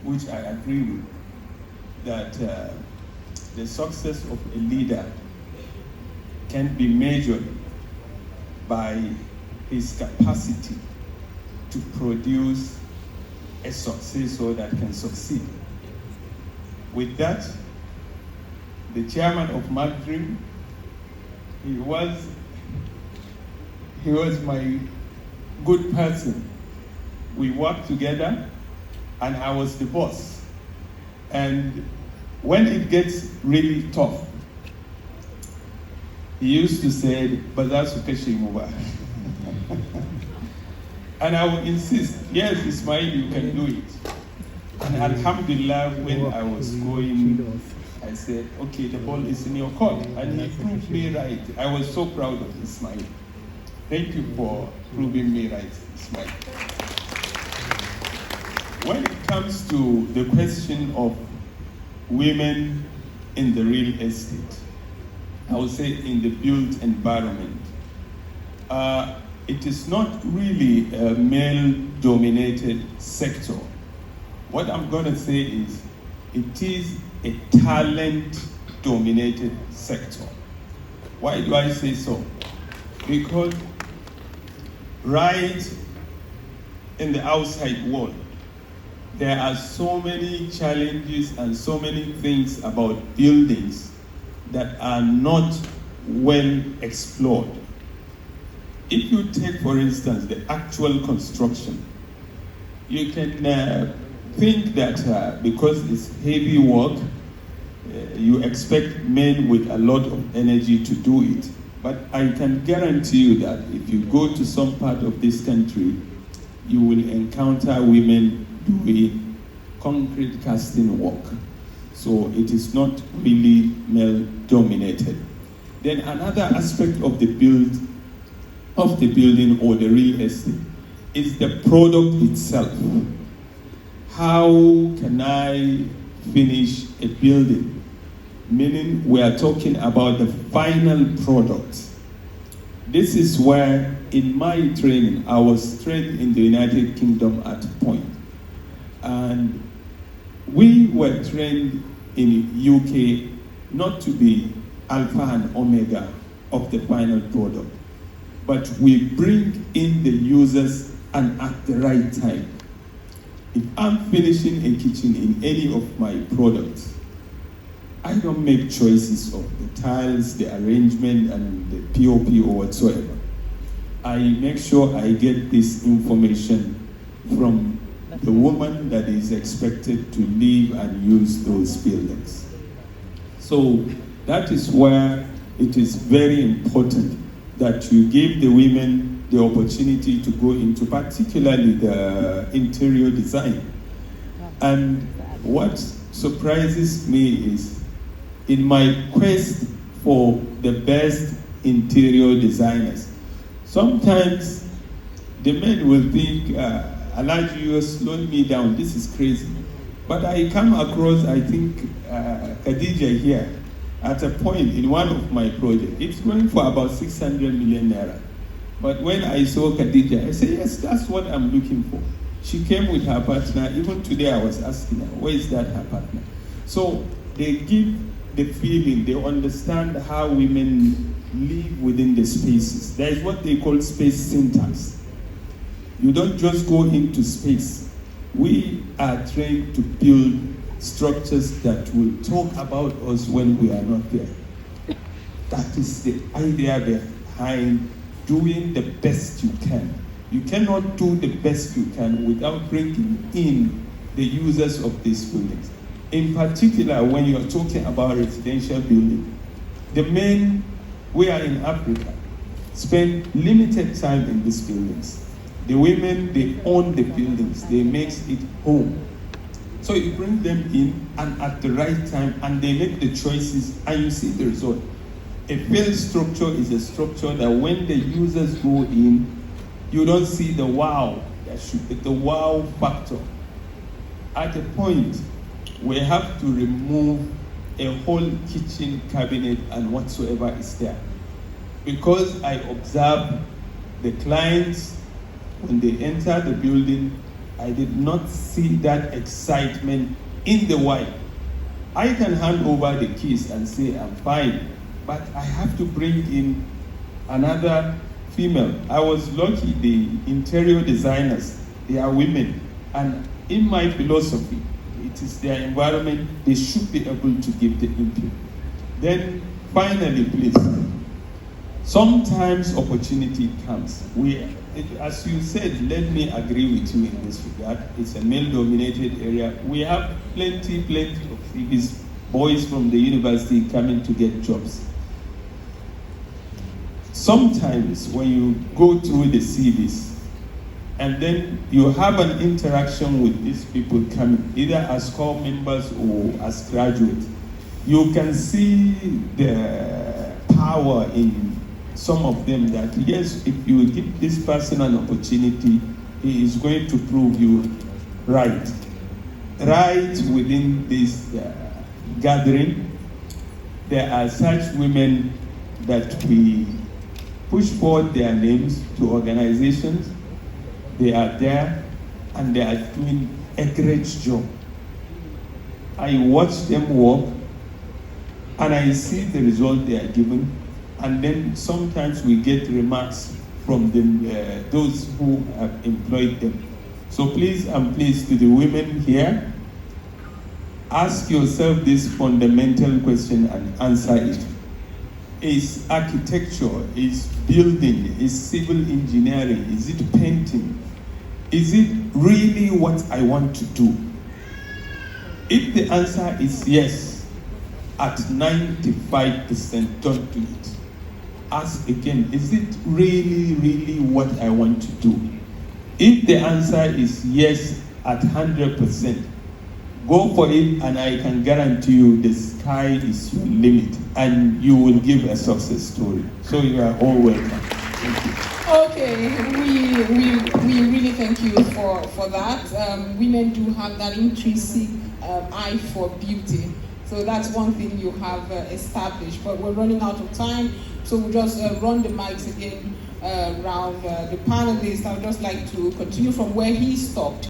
which I agree with, that the success of a leader can be measured by his capacity to produce a successor that can succeed. With that, the chairman of McDream, he was my good person. We worked together, and I was the boss. And when it gets really tough, he used to say, "Bazaar Sukeshimuba." And I would insist, "Yes, Ismail, you can do it." And Alhamdulillah, when I was going, I said, "Okay, the ball is in your court." And he proved me right. I was so proud of Ismail. Thank you for proving me right, Ismail. When it comes to the question of women in the real estate, I would say in the built environment, it is not really a male-dominated sector. What I'm going to say is it is a talent-dominated sector. Why do I say so? Because right in the outside world, there are so many challenges and so many things about buildings that are not well explored. If you take, for instance, the actual construction, you can think that because it's heavy work, you expect men with a lot of energy to do it. But I can guarantee you that if you go to some part of this country, you will encounter women doing concrete casting work. So it is not really male-dominated. Then another aspect of the building or the real estate is the product itself. How can I finish a building? Meaning we are talking about the final product. This is where in my training, I was trained in the United Kingdom at a point. And we were trained in UK not to be alpha and omega of the final product, but we bring in the users and at the right time. If I'm finishing a kitchen in any of my products, I don't make choices of the tiles, the arrangement, and the POP or whatsoever. I make sure I get this information from the woman that is expected to live and use those buildings. So that is where it is very important that you give the women the opportunity to go into particularly the interior design. And what surprises me is in my quest for the best interior designers, sometimes the men will think, Alaji, you are slowing me down, this is crazy. But I come across, I think, Khadija here, at a point in one of my projects. It's going for about 600 million naira. But when I saw Khadija, I said, yes, that's what I'm looking for. She came with her partner. Even today I was asking her, where is that her partner? So they give the feeling, they understand how women live within the spaces. There is what they call space syntax. You don't just go into space. We are trained to build structures that will talk about us when we are not there. That is the idea behind doing the best you can. You cannot do the best you can without bringing in the users of these buildings. In particular, when you're talking about residential building, the men, we are in Africa, spend limited time in these buildings. The women, they own the buildings, they make it home. So you bring them in and at the right time and they make the choices and you see the result. A failed structure is a structure that when the users go in, you don't see the wow, that should be the wow factor. At a point, we have to remove a whole kitchen cabinet and whatsoever is there. Because I observe the clients, when they enter the building, I did not see that excitement in the wife. I can hand over the keys and say, I'm fine, but I have to bring in another female. I was lucky, the interior designers, they are women. And in my philosophy, it is their environment, they should be able to give the input. Then finally, please, sometimes opportunity comes. As you said, let me agree with you in this regard. It's a male-dominated area. We have plenty of CVs, boys from the university coming to get jobs. Sometimes when you go through the CVs, and then you have an interaction with these people coming, either as core members or as graduates, you can see the power in some of them that, yes, if you give this person an opportunity, he is going to prove you right. Right within this gathering, there are such women that we push forward their names to organizations. They are there and they are doing a great job. I watch them work and I see the result they are given. And then sometimes we get remarks from them, those who have employed them. So please and please, to the women here, ask yourself this fundamental question and answer it. Is architecture, is building, is civil engineering, is it painting? Is it really what I want to do? If the answer is yes, at 95%, don't do it. Ask again, is it really what I want to do? If the answer is yes at 100%, go for it, and I can guarantee you the sky is your limit and you will give a success story. So you are all welcome. Thank you. Okay, we really thank you for that. Women do have that intrinsic eye for beauty. So that's one thing you have established, but we're running out of time. So we'll just run the mics again around the panelists. I would just like to continue from where he stopped.